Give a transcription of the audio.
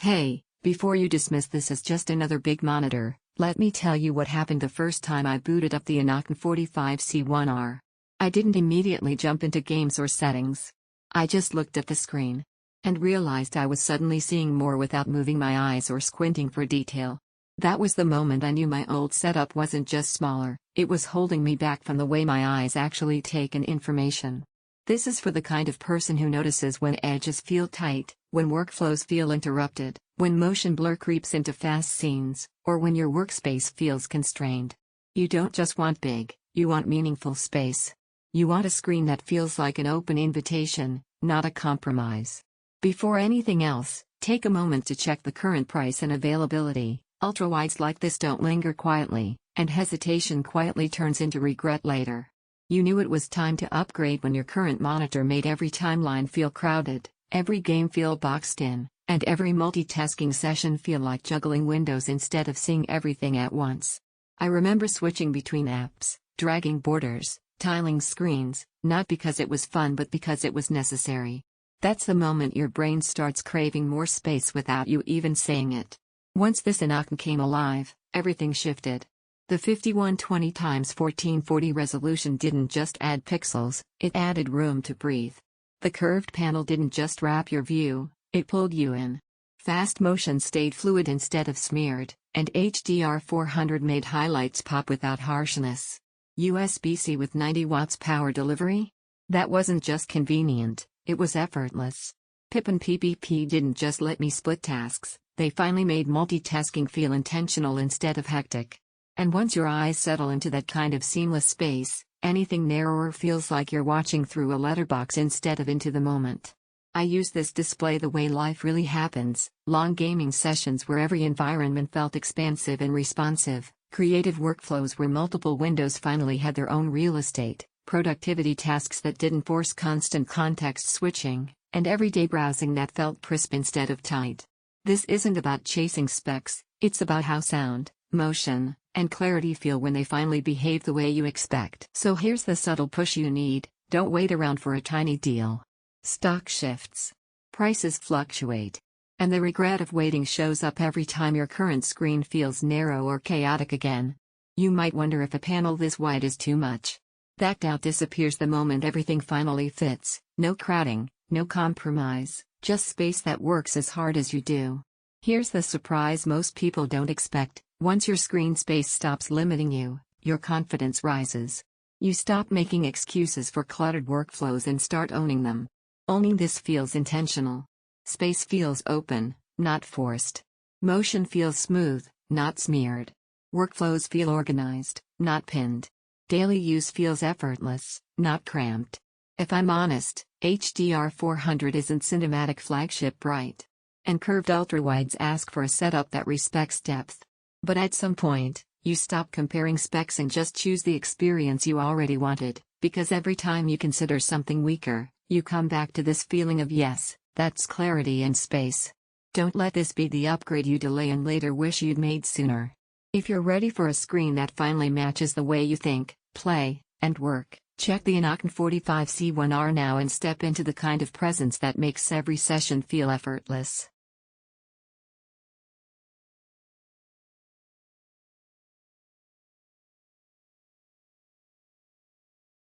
Hey, before you dismiss this as just another big monitor, let me tell you what happened the first time I booted up the INNOCN 45C1R. I didn't immediately jump into games or settings. I just looked at the screen and realized I was suddenly seeing more without moving my eyes or squinting for detail. That was the moment I knew my old setup wasn't just smaller, it was holding me back from the way my eyes actually take in information. This is for the kind of person who notices when edges feel tight, when workflows feel interrupted, when motion blur creeps into fast scenes, or when your workspace feels constrained. You don't just want big, you want meaningful space. You want a screen that feels like an open invitation, not a compromise. Before anything else, take a moment to check the current price and availability. Ultrawides like this don't linger quietly, and hesitation quietly turns into regret later. You knew it was time to upgrade when your current monitor made every timeline feel crowded, every game feel boxed in, and every multitasking session feel like juggling windows instead of seeing everything at once. I remember switching between apps, dragging borders, tiling screens, not because it was fun but because it was necessary. That's the moment your brain starts craving more space without you even saying it. Once this INNOCN came alive, everything shifted. The 5120x1440 resolution didn't just add pixels, it added room to breathe. The curved panel didn't just wrap your view, it pulled you in. Fast motion stayed fluid instead of smeared, and HDR 400 made highlights pop without harshness. USB-C with 90 watts power delivery? That wasn't just convenient, it was effortless. PIP and PPP didn't just let me split tasks, they finally made multitasking feel intentional instead of hectic. And once your eyes settle into that kind of seamless space, anything narrower feels like you're watching through a letterbox instead of into the moment. I use this display the way life really happens, long gaming sessions where every environment felt expansive and responsive, creative workflows where multiple windows finally had their own real estate, productivity tasks that didn't force constant context switching, and everyday browsing that felt crisp instead of tight. This isn't about chasing specs, it's about how sound, motion, and clarity feel when they finally behave the way you expect. So here's the subtle push you need: don't wait around for a tiny deal. Stock shifts. Prices fluctuate. And the regret of waiting shows up every time your current screen feels narrow or chaotic again. You might wonder if a panel this wide is too much. That doubt disappears the moment everything finally fits. No crowding, no compromise, just space that works as hard as you do. Here's the surprise most people don't expect. Once your screen space stops limiting you, your confidence rises. You stop making excuses for cluttered workflows and start owning them. Owning this feels intentional. Space feels open, not forced. Motion feels smooth, not smeared. Workflows feel organized, not pinned. Daily use feels effortless, not cramped. If I'm honest, HDR 400 isn't cinematic flagship bright. And curved ultrawides ask for a setup that respects depth. But at some point, you stop comparing specs and just choose the experience you already wanted, because every time you consider something weaker, you come back to this feeling of yes, that's clarity and space. Don't let this be the upgrade you delay and later wish you'd made sooner. If you're ready for a screen that finally matches the way you think, play, and work, check the INNOCN 45C1R now and step into the kind of presence that makes every session feel effortless.